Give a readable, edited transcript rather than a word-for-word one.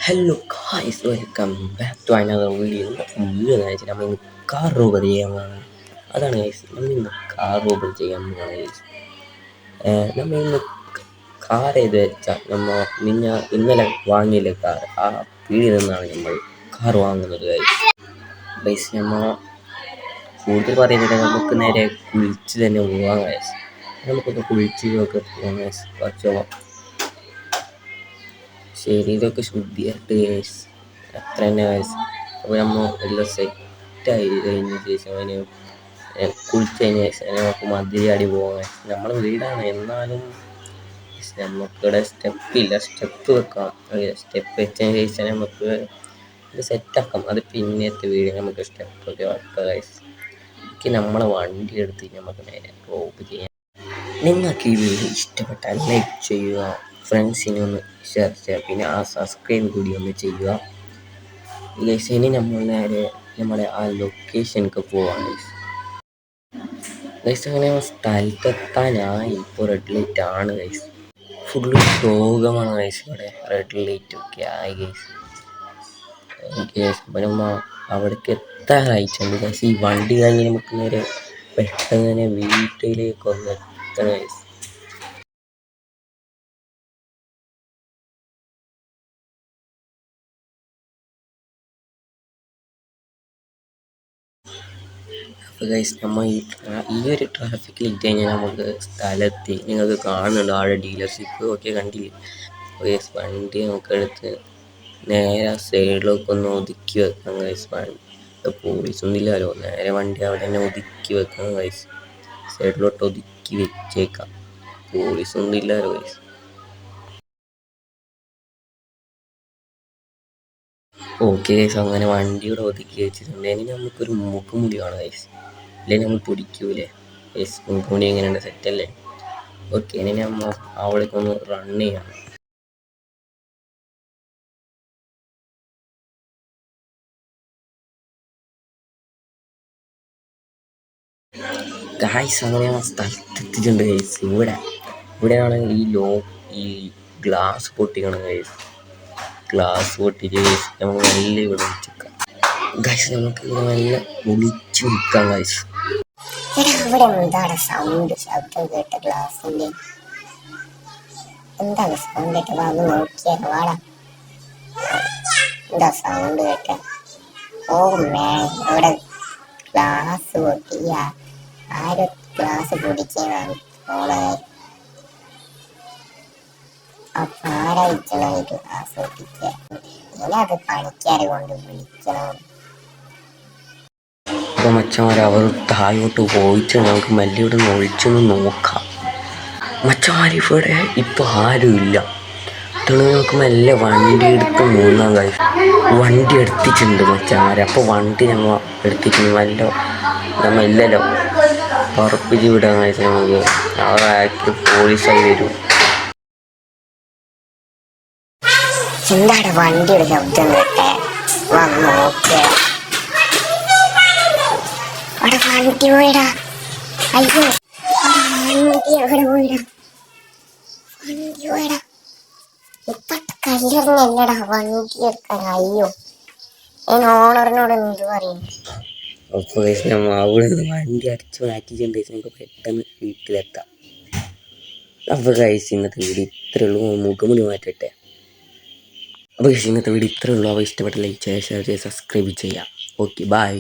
Hello guys, welcome back to another video. Video എന്ന് വെച്ചാൽ നമ്മൾ ഇന്ന് കാർ റോബറി ചെയ്യാൻ പോകണം. അതാണ് ഗൈസ്, നമ്മൾ ഇന്ന് കാർ റോബറി ചെയ്യാൻ പോകണം ഗൈസ്. നമ്മൾ ഇന്ന് കാർ ഏത് വെച്ചാൽ ഇന്നലെ വാങ്ങിയില്ല കാർ, ആ പീടിയിൽ നിന്നാണ് നമ്മൾ കാർ വാങ്ങുന്നത് ഗൈസ്. നമ്മൾ കൂടുതൽ പറയുന്നത് നമുക്ക് നേരെ കുളിച്ച് തന്നെ പോകാം ഗൈസ്. നമുക്കൊന്ന് കുളിച്ചൊക്കെ പോകാം ഗൈസ്. കുറച്ച് ശരീരമൊക്കെ ശുദ്ധിയായിട്ട് ഗൈസ്, അത്ര തന്നെ ഗൈസ്. അപ്പോൾ നമ്മൾ എല്ലാം സെറ്റായി കഴിഞ്ഞ ശേഷം അതിന് കുളിച്ച് കഴിഞ്ഞ ശേഷം നമുക്ക് മതിയാടി പോകാം ഗൈസ്. നമ്മളെ വീടാണ്, എന്നാലും നമുക്കിവിടെ സ്റ്റെപ്പ് വെക്കാം. സ്റ്റെപ്പ് വെച്ചതിന് ശേഷം നമുക്ക് ഇത് സെറ്റാക്കാം. അത് പിന്നത്തെ വീഡിയോ നമുക്ക് സ്റ്റെപ്പൊക്കെ വെക്കാം ഗൈസ്. നമ്മളെ വണ്ടി എടുത്ത് നമുക്ക് നേരെ ഡ്രോപ്പ് ചെയ്യാം. നിങ്ങൾക്ക് ഈ വീഡിയോ ഇഷ്ടപ്പെട്ടാൽ ലൈക്ക് ചെയ്യുക, ഫ്രണ്ട്സിനെ ഒന്ന് ഷെയർ ചെയ്യുക, പിന്നെ ആ സബ്സ്ക്രൈബ് കൂടി ഒന്ന് ചെയ്യുക ഗൈസ്. ഇനി നമ്മൾ നേരെ നമ്മുടെ ആ ലൊക്കേഷനൊക്കെ പോവാം ഗൈസ്. അങ്ങനെ സ്ഥലത്തെത്താനായി. ഇപ്പോൾ റെഡ് ലൈറ്റ് ആണ് ഗൈസ്, ഫുള്ള് ശോകമാണ് ഗൈസ്. ഇവിടെ റെഡ് ലൈറ്റ് ഒക്കെ ആയി ഗൈസ്. അപ്പോൾ നമ്മൾ അവിടേക്ക് എത്താറായിട്ടുണ്ട് ഗൈസ്. ഈ വണ്ടി കഴിഞ്ഞ് നമുക്ക് നേരെ പെട്ടെന്ന് തന്നെ വീട്ടിലേക്ക് ഒന്ന് എത്തണം ഗൈസ്. അപ്പോൾ ഗൈസ്, നമ്മൾ ഈ ഒരു ട്രാഫിക്കിൽ ഇട്ട് കഴിഞ്ഞാൽ നമുക്ക് സ്ഥലത്ത് നിങ്ങൾക്ക് കാണുന്നുണ്ട് ആടെ ഡീലർഷിപ്പ് ഒക്കെ കണ്ടില്ലേ. അപ്പോൾ ഗൈസ്, വണ്ടി നമുക്ക് എടുത്ത് നേരെ സൈഡിലൊക്കെ ഒന്ന് ഒതുക്കി വെക്കാം ഗൈസ്. പോലീസൊന്നും ഇല്ലല്ലോ, നേരെ വണ്ടി അവിടെ തന്നെ ഒതുക്കി വെക്കാം ഗൈസ്. സൈഡിലോട്ട് ഒതുക്കി വെച്ചേക്കാം, പോലീസൊന്നും ഇല്ലല്ലോ ഗൈസ്. ഓക്കെ ഗൈസ്, അങ്ങനെ വണ്ടിയുടെ ഒതുക്കി വെച്ചിട്ടുണ്ട്. ഇനി നമുക്കൊരു മുഖംമുടി കാണാം ഗൈസ്, അല്ലെങ്കിൽ നമ്മൾ പിടിക്കൂലേ ഗൈസ്. മുഖംമുടി എങ്ങനെയുണ്ട്, സെറ്റല്ലേ? ഓക്കെ, ഇനി നമ്മൾ അവിടേക്കൊന്ന് റൺ ചെയ്യണം. ഗൈസ്, അങ്ങനെ ആ സ്ഥലത്തെത്തിയിട്ടുണ്ട് ഗൈസ്. ഇവിടെയാണ് ഈ ഗ്ലാസ് പൊട്ടിക്കണം ഗൈസ്. ഗ്ലാസ് പൊട്ടിച്ച് ഗൈസ് നമുക്ക് നല്ല ഇവിടെ വെച്ചേക്കാം ഗൈസ്. നമുക്ക് ഇവിടെ നല്ല ഒളിച്ചു നിൽക്കാം ഗൈസ്. ഇവിടെ എന്താണ് ശബ്ദം കേട്ട ഗ്ലാസിന്റെ? എന്താണ് സൗണ്ട് കേട്ട? വന്ന് നോക്കിയാൽ വാടാ, എന്താ സൗണ്ട് കേട്ട? ഓ മാൻ, ഇവിടെ ഗ്ലാസ് പൊട്ടിയ ആരോ ഗ്ലാസ് പൊടിക്കാനാണ് പോണത്. അപ്പൊ ആരായിട്ടാണ് ഈ ഗ്ലാസ് പൊട്ടിക്കുക? ഇനി അത് പണിക്കാരെ കൊണ്ട് വിളിക്കണം. അപ്പോൾ മച്ചന്മാരെ അവർ താഴോട്ട് പോയിട്ട് നമുക്ക് മെല്ലെ ഇവിടെ നിന്ന് ഒഴിച്ചൊന്ന് നോക്കാം മച്ചന്മാർ. ഇവിടെ ഇപ്പോൾ ആരുമില്ല. ഇതാണ് നമുക്ക് മെല്ലെ വണ്ടി എടുത്ത് മൂന്നാം ഗൈസ്. വണ്ടി എടുത്തിട്ടുണ്ട് മച്ചന്മാരെ. അപ്പോൾ വണ്ടി ഞങ്ങൾ എടുത്തിട്ടുണ്ട്. നമ്മല്ലല്ലോ ഉറപ്പിച്ച് വിടാൻ ഗൈസ്. നമുക്ക് അവരാക്കി പോലീസായി വരും. എന്താണ് വണ്ടിയുടെ ശബ്ദം കേട്ടെ? വന്ന് നോക്കിയ അവിടെ വണ്ടി പോയിടാ. അയ്യോ, വണ്ടി എവിടെ പോയിടാ? വണ്ടി പോയിടാ. ഇപ്പത്തെ കല്ലിറങ്ങല്ലടാ വണ്ടി എടുക്കാൻ. അയ്യോ, ഞാൻ ഓണറിനോട് എന്ത് പറയും? അപ്പോൾ നമ്മൾ അവിടെ നിന്ന് വണ്ടി അടിച്ചു മാറ്റിയിട്ടുണ്ട്. നമുക്ക് പെട്ടെന്ന് വീട്ടിലെത്താം. അപ്പോൾ ഗൈസ്, ഇന്നത്തെ വീഡിയോ ഇത്രയേ ഉള്ളൂ. മുഖമുടി മാറ്റട്ടെ. അപ്പോൾ ഗൈസ്, ഇന്നത്തെ വീഡിയോ ഇത്രയേ ഉള്ളൂ. അപ്പോൾ ഇഷ്ടപ്പെട്ട ലൈക്ക് ചെയ്യുക, ഷെയർ ചെയ്യുക, സബ്സ്ക്രൈബ് ചെയ്യുക. Okay, by.